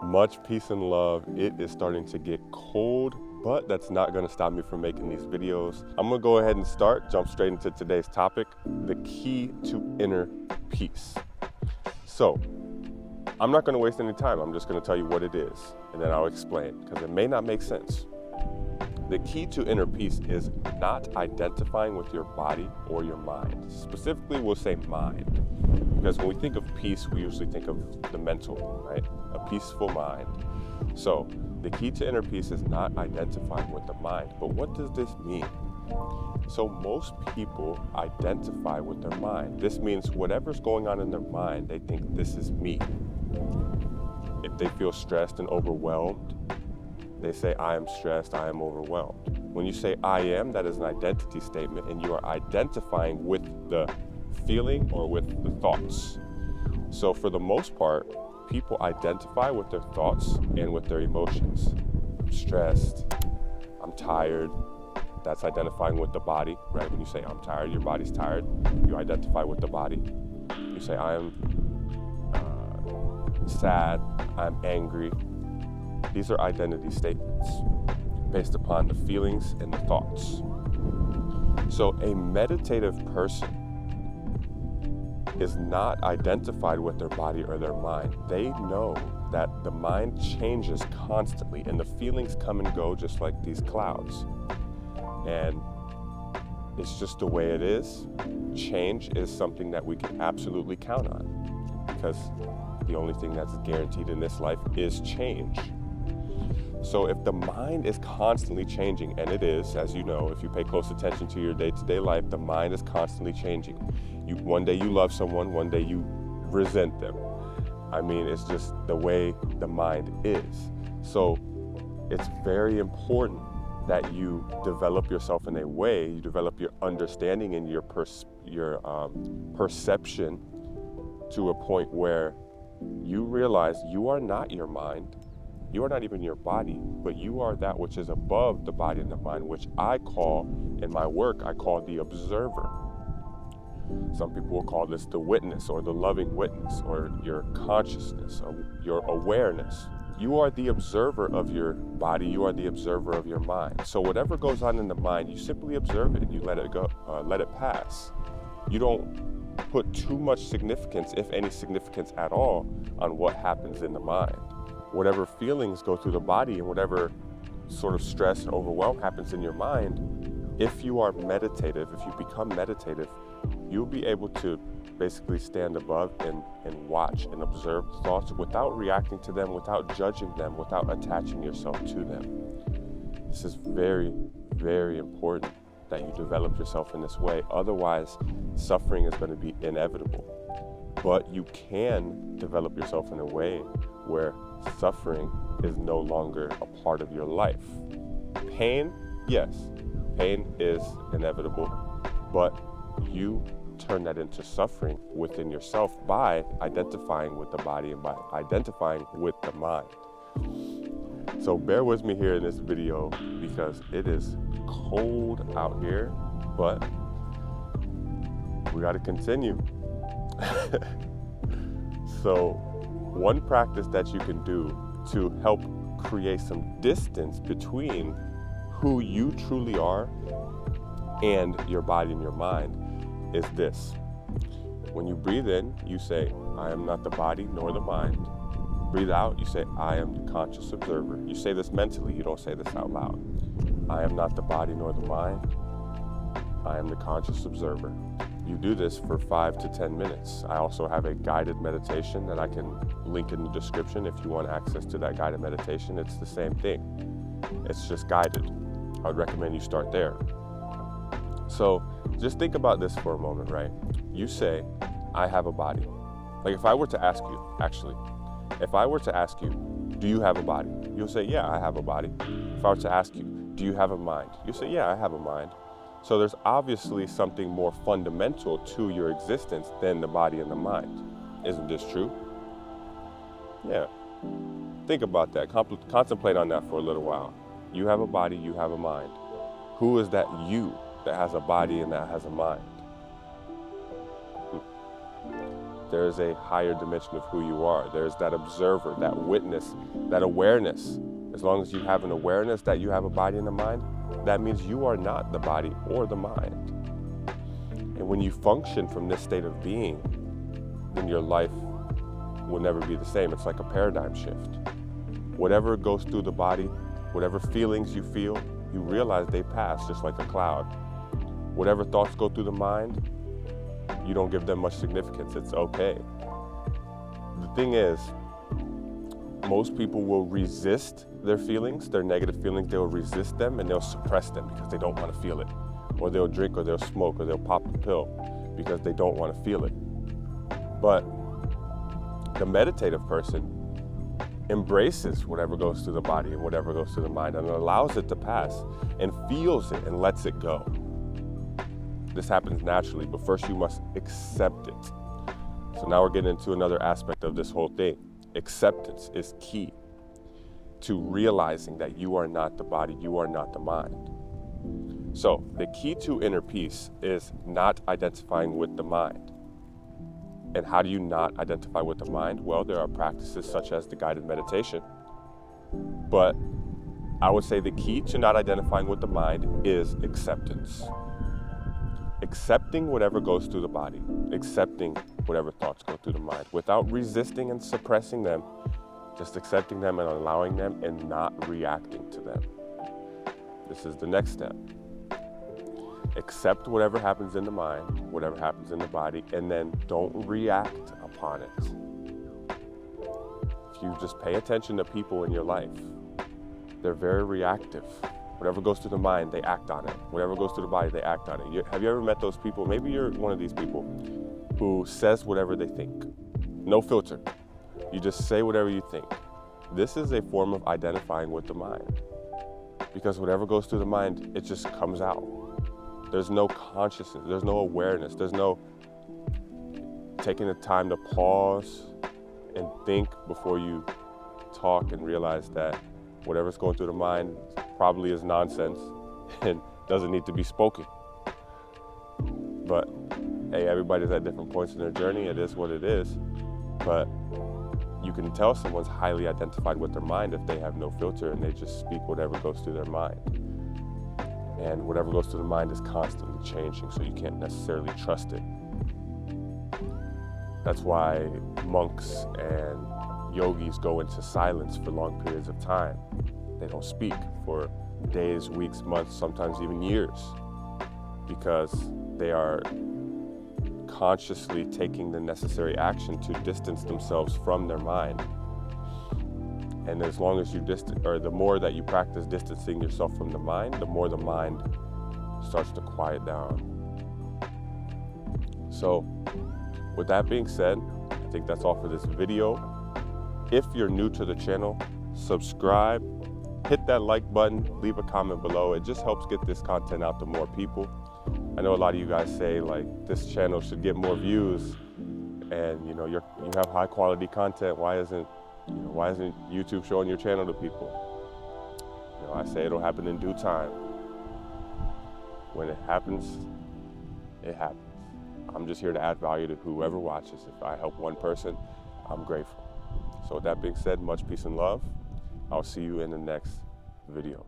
Much peace and love. It is starting to get cold, but that's not going to stop me from making these videos. I'm going to go ahead and jump straight into today's topic, the key to inner peace. So, I'm not going to waste any time. I'm just going to tell you what it is, and then I'll explain, because it may not make sense. The key to inner peace is not identifying with your body or your mind. Specifically, we'll say mind. Because when we think of peace, we usually think of the mental, right? A peaceful mind. So the key to inner peace is not identifying with the mind. But what does this mean? So most people identify with their mind. This means whatever's going on in their mind, they think this is me. If they feel stressed and overwhelmed, they say, I am stressed, I am overwhelmed. When you say I am, that is an identity statement, and you are identifying with the feeling or with the thoughts. So for the most part, people identify with their thoughts and with their emotions. I'm stressed, I'm tired. That's identifying with the body, right? When you say I'm tired, your body's tired. You identify with the body. You say I am sad, I'm angry. These are identity statements based upon the feelings and the thoughts. So a meditative person is not identified with their body or their mind. They know that the mind changes constantly and the feelings come and go just like these clouds. And it's just the way it is. Change is something that we can absolutely count on, because the only thing that's guaranteed in this life is change. So if the mind is constantly changing, and it is, as you know, if you pay close attention to your day-to-day life, the mind is constantly changing. One day you love someone, one day you resent them. I mean, it's just the way the mind is. So it's very important that you develop yourself in a way, you develop your understanding and your perception to a point where you realize you are not your mind. You are not even your body, but you are that which is above the body and the mind, which I call, in my work, I call the observer. Some people will call this the witness or the loving witness or your consciousness or your awareness. You are the observer of your body. You are the observer of your mind. So whatever goes on in the mind, you simply observe it and you let it go, let it pass. You don't put too much significance, if any significance at all, on what happens in the mind. Whatever feelings go through the body and whatever sort of stress and overwhelm happens in your mind, if you are meditative, if you become meditative, you'll be able to basically stand above and watch and observe thoughts without reacting to them, without judging them, without attaching yourself to them. This is very, very important that you develop yourself in this way. Otherwise, suffering is going to be inevitable. But you can develop yourself in a way where suffering is no longer a part of your life. Pain, yes, pain is inevitable, but you turn that into suffering within yourself by identifying with the body and by identifying with the mind. So bear with me here in this video because it is cold out here, but we got to continue. So one practice that you can do to help create some distance between who you truly are and your body and your mind is this. When you breathe in, you say, I am not the body nor the mind. Breathe out, you say, I am the conscious observer. You say this mentally, you don't say this out loud. I am not the body nor the mind. I am the conscious observer. You do this for 5 to 10 minutes. I also have a guided meditation that I can link in the description if you want access to that guided meditation. It's the same thing. It's just guided. I would recommend you start there. So just think about this for a moment, right? You say, I have a body. Like if I were to ask you, actually, if I were to ask you, do you have a body? You'll say, yeah, I have a body. If I were to ask you, do you have a mind? You'll say, yeah, I have a mind. So there's obviously something more fundamental to your existence than the body and the mind. Isn't this true? Yeah. Think about that. Contemplate on that for a little while. You have a body, you have a mind. Who is that you that has a body and that has a mind? There's a higher dimension of who you are. There's that observer, that witness, that awareness. As long as you have an awareness that you have a body and a mind, that means you are not the body or the mind. And when you function from this state of being, then your life will never be the same. It's like a paradigm shift. Whatever goes through the body, whatever feelings you feel, you realize they pass just like a cloud. Whatever thoughts go through the mind, you don't give them much significance. It's okay. The thing is, most people will resist their feelings, their negative feelings. They'll resist them and they'll suppress them because they don't want to feel it. Or they'll drink or they'll smoke or they'll pop a pill because they don't want to feel it. But the meditative person embraces whatever goes through the body and whatever goes through the mind and allows it to pass and feels it and lets it go. This happens naturally, but first you must accept it. So now we're getting into another aspect of this whole thing. Acceptance is key to realizing that you are not the body, you are not the mind. So the key to inner peace is not identifying with the mind. And how do you not identify with the mind? Well, there are practices such as the guided meditation. But I would say the key to not identifying with the mind is acceptance. Accepting whatever goes through the body, accepting whatever thoughts go through the mind, without resisting and suppressing them, just accepting them and allowing them and not reacting to them. This is the next step. Accept whatever happens in the mind, whatever happens in the body, and then don't react upon it. If you just pay attention to people in your life, they're very reactive. Whatever goes through the mind, they act on it. Whatever goes through the body, they act on it. Have you ever met those people? Maybe you're one of these people who says whatever they think. No filter. You just say whatever you think. This is a form of identifying with the mind. Because whatever goes through the mind, it just comes out. There's no consciousness. There's no awareness. There's no taking the time to pause and think before you talk and realize that whatever's going through the mind probably is nonsense and doesn't need to be spoken. But hey, everybody's at different points in their journey. It is what it is. But you can tell someone's highly identified with their mind if they have no filter and they just speak whatever goes through their mind. And whatever goes through the mind is constantly changing, so you can't necessarily trust it. That's why monks and yogis go into silence for long periods of time. They don't speak for days, weeks, months, sometimes even years, because they are consciously taking the necessary action to distance themselves from their mind. And as long as you the more that you practice distancing yourself from the mind, the more the mind starts to quiet down. So, with that being said, I think that's all for this video. If you're new to the channel, subscribe, hit that like button, leave a comment below. It just helps get this content out to more people. I know a lot of you guys say like this channel should get more views, and you have high quality content. Why isn't YouTube showing your channel to people? I say it'll happen in due time. When it happens, it happens. I'm just here to add value to whoever watches. If I help one person, I'm grateful. So with that being said, much peace and love. I'll see you in the next video.